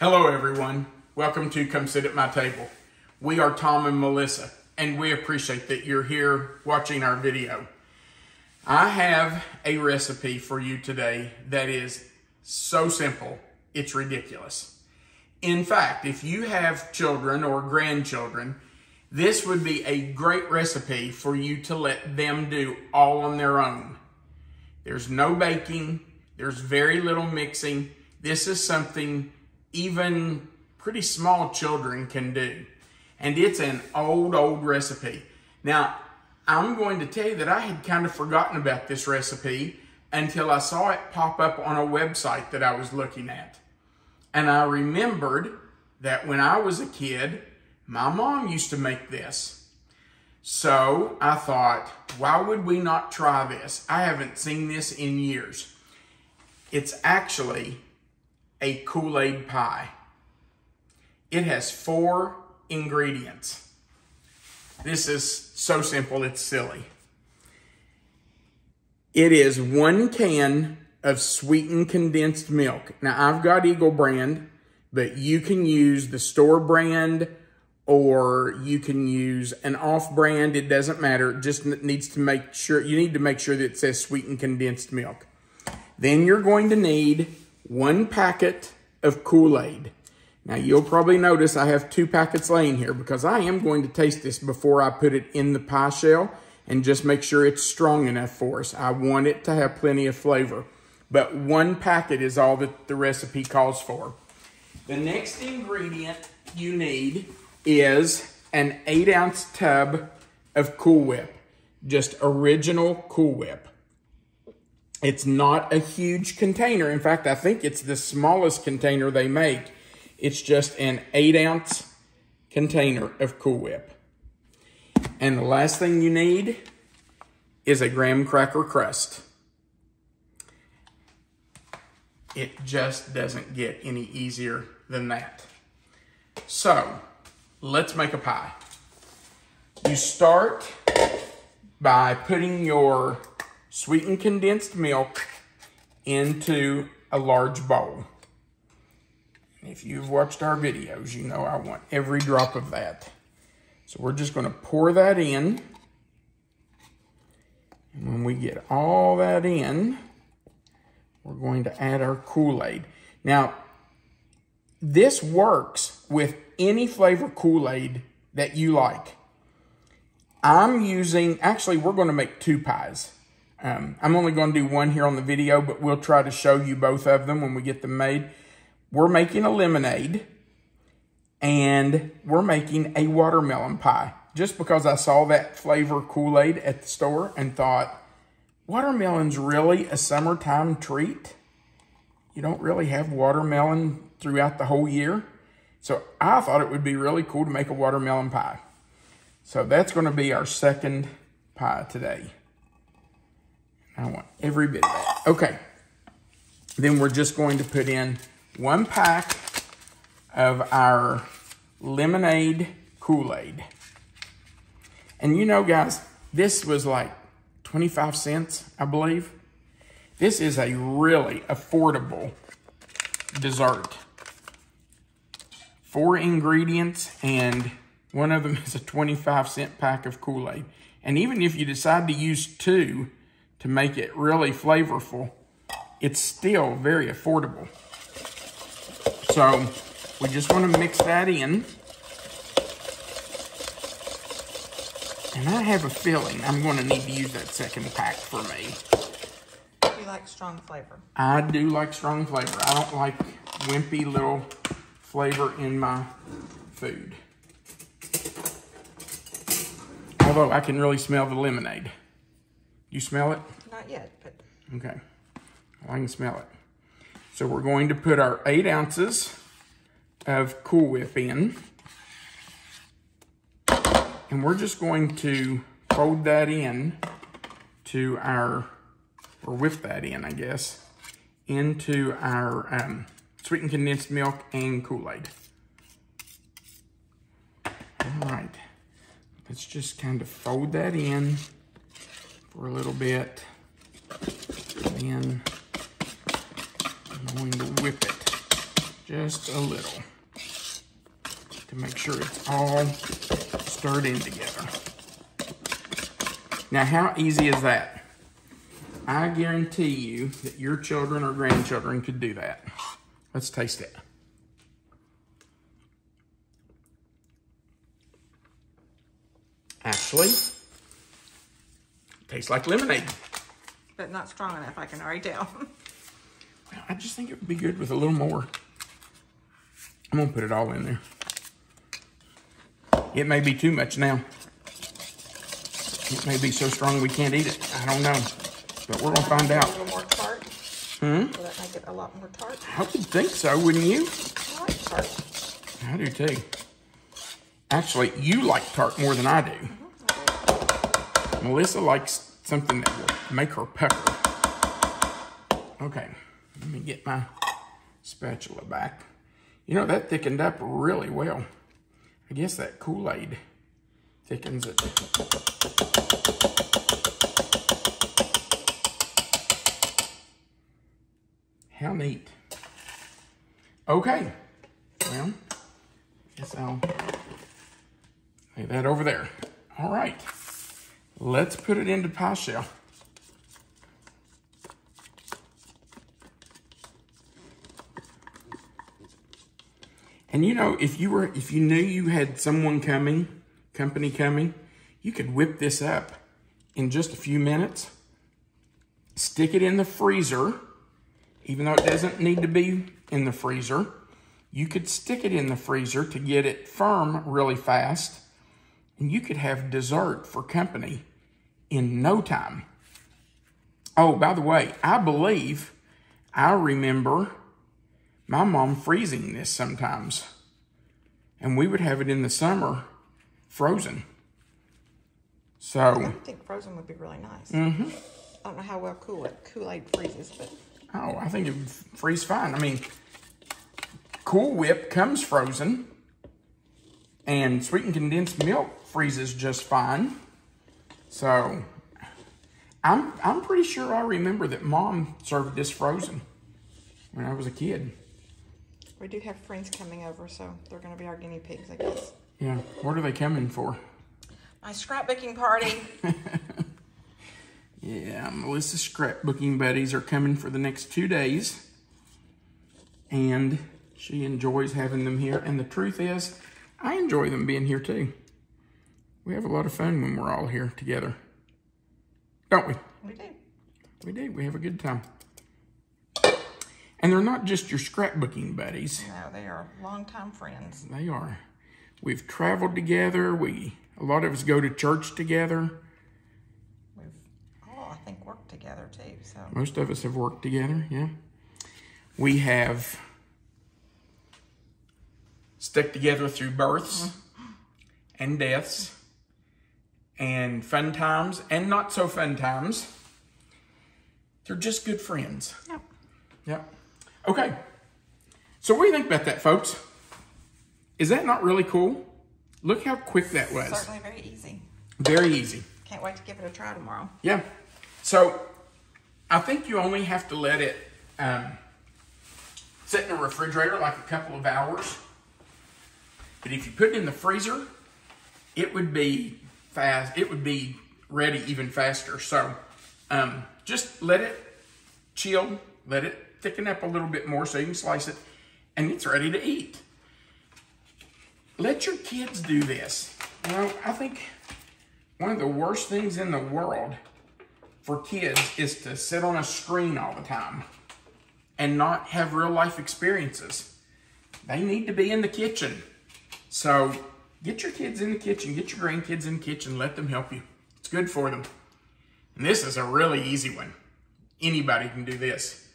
Hello everyone, welcome to Come Sit at My Table. We are Tom and Melissa, and we appreciate that you're here watching our video. I have a recipe for you today that is so simple, it's ridiculous. In fact, if you have children or grandchildren, this would be a great recipe for you to let them do all on their own. There's no baking, there's very little mixing. This is something even pretty small children can do. And it's an old recipe. Now, I'm going to tell you that I had kind of forgotten about this recipe until I saw it pop up on a website that I was looking at. And I remembered that when I was a kid, my mom used to make this. So I thought, why would we not try this? I haven't seen this in years. It's actually a Kool-Aid pie. It has 4 ingredients. This is so simple, it's silly. It is 1 can of sweetened condensed milk. Now, I've got Eagle brand, but you can use the store brand or you can use an off brand. It doesn't matter. It just needs to make sure, you need to make sure that it says sweetened condensed milk. Then you're going to need 1 packet of Kool-Aid. Now, you'll probably notice I have 2 packets laying here because I am going to taste this before I put it in the pie shell and just make sure it's strong enough for us. I want it to have plenty of flavor. But 1 packet is all that the recipe calls for. The next ingredient you need is an 8-ounce tub of Cool Whip. Just original Cool Whip. It's not a huge container. In fact, I think it's the smallest container they make. It's just an 8-ounce container of Cool Whip. And the last thing you need is a graham cracker crust. It just doesn't get any easier than that. So, let's make a pie. You start by putting your sweetened condensed milk into a large bowl. If you've watched our videos, you know I want every drop of that. So we're just going to pour that in. And when we get all that in, we're going to add our Kool-Aid. Now, this works with any flavor Kool-Aid that you like. I'm using, actually we're going to make 2 pies. I'm only going to do 1 here on the video, but we'll try to show you both of them when we get them made. We're making a lemonade, and we're making a watermelon pie. Just because I saw that flavor Kool-Aid at the store and thought, watermelon's really a summertime treat? You don't really have watermelon throughout the whole year? So I thought it would be really cool to make a watermelon pie. So that's going to be our second pie today. I want every bit of that. Okay. Then we're just going to put in 1 pack of our lemonade Kool-Aid. And you know, guys, this was like 25 cents, I believe. This is a really affordable dessert. 4 ingredients, and one of them is a 25-cent pack of Kool-Aid. And even if you decide to use 2 to make it really flavorful, it's still very affordable. So we just want to mix that in. And I have a feeling I'm going to need to use that second pack for me. You like strong flavor? I do like strong flavor. I don't like wimpy little flavor in my food. Although I can really smell the lemonade. You smell it? Not yet, but... Okay. Well, I can smell it. So we're going to put our 8 ounces of Cool Whip in. And we're just going to fold that in to our, or whip that in, I guess, into our sweetened condensed milk and Kool-Aid. All right. Let's just kind of fold that in for a little bit. Then I'm going to whip it Just a little. To make sure it's all stirred in together. Now, how easy is that? I guarantee you that your children or grandchildren could do that. Let's taste it. Actually, tastes like lemonade. But not strong enough, I can already tell. I just think it would be good with a little more. I'm gonna put it all in there. It may be too much now. It may be so strong we can't eat it. I don't know, but we're gonna find out. A little more tart. Hmm? Will that make it a lot more tart? I would think so, wouldn't you? I like tart. I do too. Actually, you like tart more than I do. Melissa likes something that will make her pucker. Okay, let me get my spatula back. You know, that thickened up really well. I guess that Kool-Aid thickens it. How neat. Okay, well, guess I'll lay that over there. All right, let's put it into pie shell. And you know, if you knew you had someone coming, company coming, you could whip this up in just a few minutes, stick it in the freezer, even though it doesn't need to be in the freezer. You could stick it in the freezer to get it firm really fast, and you could have dessert for company in no time. Oh, by the way, I remember my mom freezing this sometimes, and we would have it in the summer frozen. So I think frozen would be really nice. Mm-hmm. I don't know how well Kool-Aid freezes, but oh, I think it would freeze fine. I mean, Cool Whip comes frozen, and sweetened condensed milk freezes just fine. So I'm pretty sure I remember that Mom served this frozen when I was a kid. we do have friends coming over, so they're going to be our guinea pigs, I guess. Yeah, what are they coming for? My scrapbooking party. Yeah, Melissa's scrapbooking buddies are coming for the next 2 days. And she enjoys having them here. And the truth is, I enjoy them being here too. We have a lot of fun when we're all here together. Don't we? We do. We do. We have a good time. And they're not just your scrapbooking buddies. No, they are longtime friends. They are. We've traveled together. A lot of us go to church together. I think worked together too. So Most of us have worked together, yeah. We have stuck together through births and deaths and fun times and not so fun times. They're just good friends. Yep. Yep. Okay. So what do you think about that, folks? Is that not really cool? Look how quick that was. Certainly very easy. Very easy. Can't wait to give it a try tomorrow. Yeah. So I think you only have to let it sit in the refrigerator like a couple of hours. But if you put it in the freezer, it would be fast. It would be ready even faster. So just let it chill. Let it thicken up a little bit more so you can slice it. And it's ready to eat. Let your kids do this. You know, I think one of the worst things in the world for kids is to sit on a screen all the time and not have real life experiences. They need to be in the kitchen. So get your kids in the kitchen, get your grandkids in the kitchen, let them help you. It's good for them. And this is a really easy one. Anybody can do this.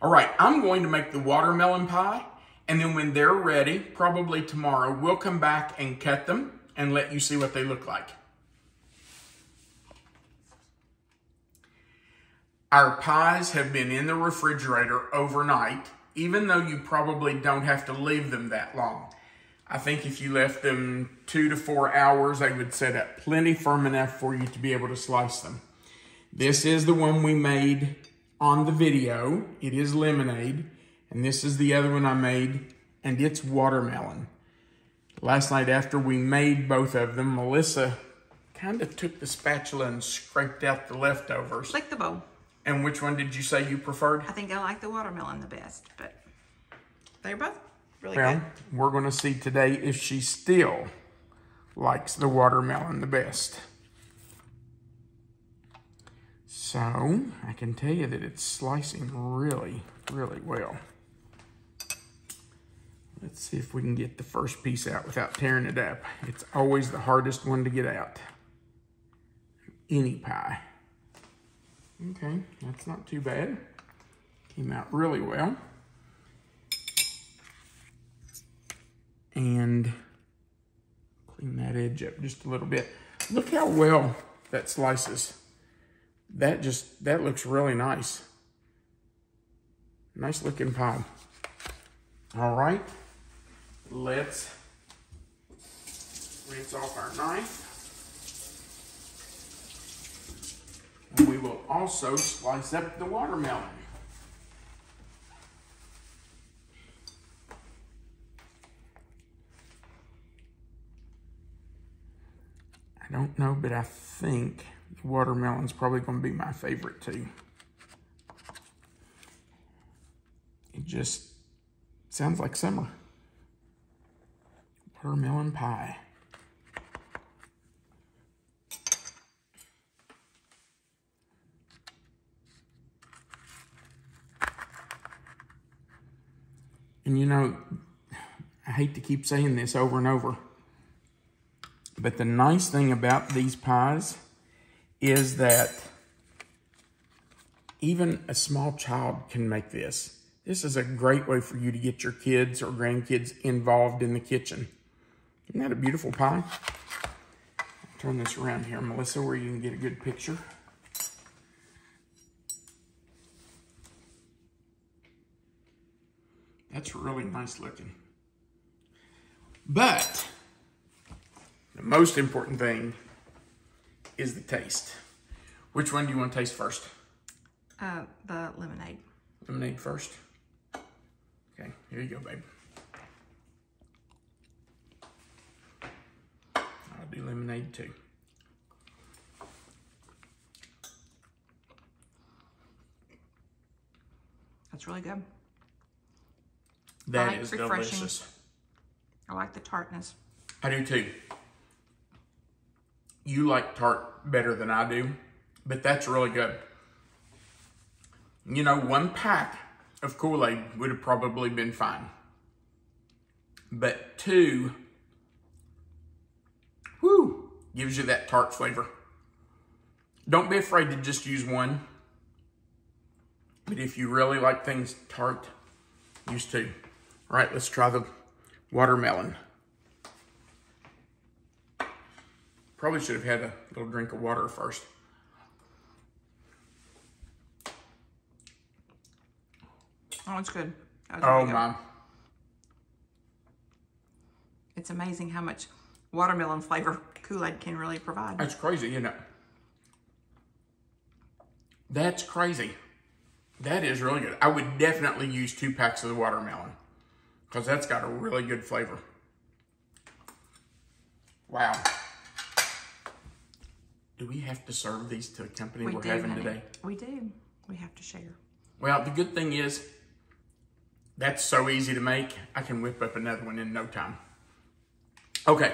All right, I'm going to make the watermelon pie, and then when they're ready, probably tomorrow, we'll come back and cut them and let you see what they look like. Our pies have been in the refrigerator overnight, even though you probably don't have to leave them that long. I think if you left them 2 to 4 hours, they would set up plenty firm enough for you to be able to slice them. This is the one we made on the video. It is lemonade. And this is the other one I made, and it's watermelon. Last night after we made both of them, Melissa kind of took the spatula and scraped out the leftovers. Lick the bowl. And which one did you say you preferred? I think I like the watermelon the best, but they're both really Well, good. we're going to see today if she still likes the watermelon the best. So, I can tell you that it's slicing really, really well. Let's see if we can get the first piece out without tearing it up. It's always the hardest one to get out. Any pie. Okay, that's not too bad. Came out really well. And clean that edge up just a little bit. Look how well that slices. That looks really nice. Nice looking pie. All right, let's rinse off our knife. And we will also slice up the watermelon. I don't know, but I think the watermelon's probably going to be my favorite too. It just sounds like summer. Watermelon pie. And you know, I hate to keep saying this over and over, but the nice thing about these pies is that even a small child can make this. This is a great way for you to get your kids or grandkids involved in the kitchen. Isn't that a beautiful pie? I'll turn this around here, Melissa, where you can get a good picture. That's really nice looking. But the most important thing is the taste. Which one do you want to taste first? The lemonade. Lemonade first? Okay, here you go, babe. I'll do lemonade too. That's really good. That is delicious. I like the tartness. I do too. You like tart better than I do, but that's really good. You know, one pack of Kool-Aid would have probably been fine. But two, whoo, gives you that tart flavor. Don't be afraid to just use one. But if you really like things tart, use two. All right, let's try the watermelon. Probably should have had a little drink of water first. Oh, it's good. Oh, my. It's amazing how much watermelon flavor Kool-Aid can really provide. That's crazy, isn't it? That's crazy. That is really good. I would definitely use 2 packs of the watermelon because that's got a really good flavor. Wow. Do we have to serve these to the company we're having today? We do. We have to share. Well, the good thing is that's so easy to make. I can whip up another one in no time. Okay.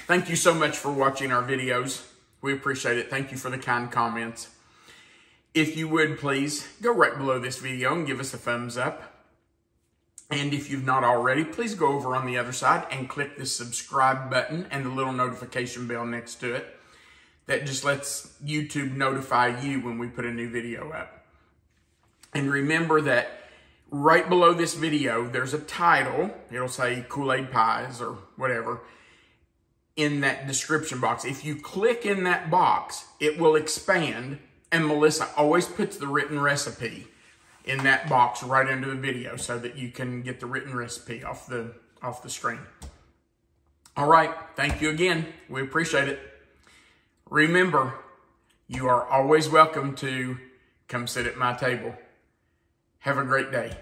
Thank you so much for watching our videos. We appreciate it. Thank you for the kind comments. If you would, please go right below this video and give us a thumbs up. And if you've not already, please go over on the other side and click the subscribe button and the little notification bell next to it. That just lets YouTube notify you when we put a new video up. And remember that right below this video, there's a title. It'll say Kool-Aid Pies or whatever in that description box. If you click in that box, it will expand. And Melissa always puts the written recipe in that box right under the video so that you can get the written recipe off the screen. All right. Thank you again. We appreciate it. Remember, you are always welcome to come sit at my table. Have a great day.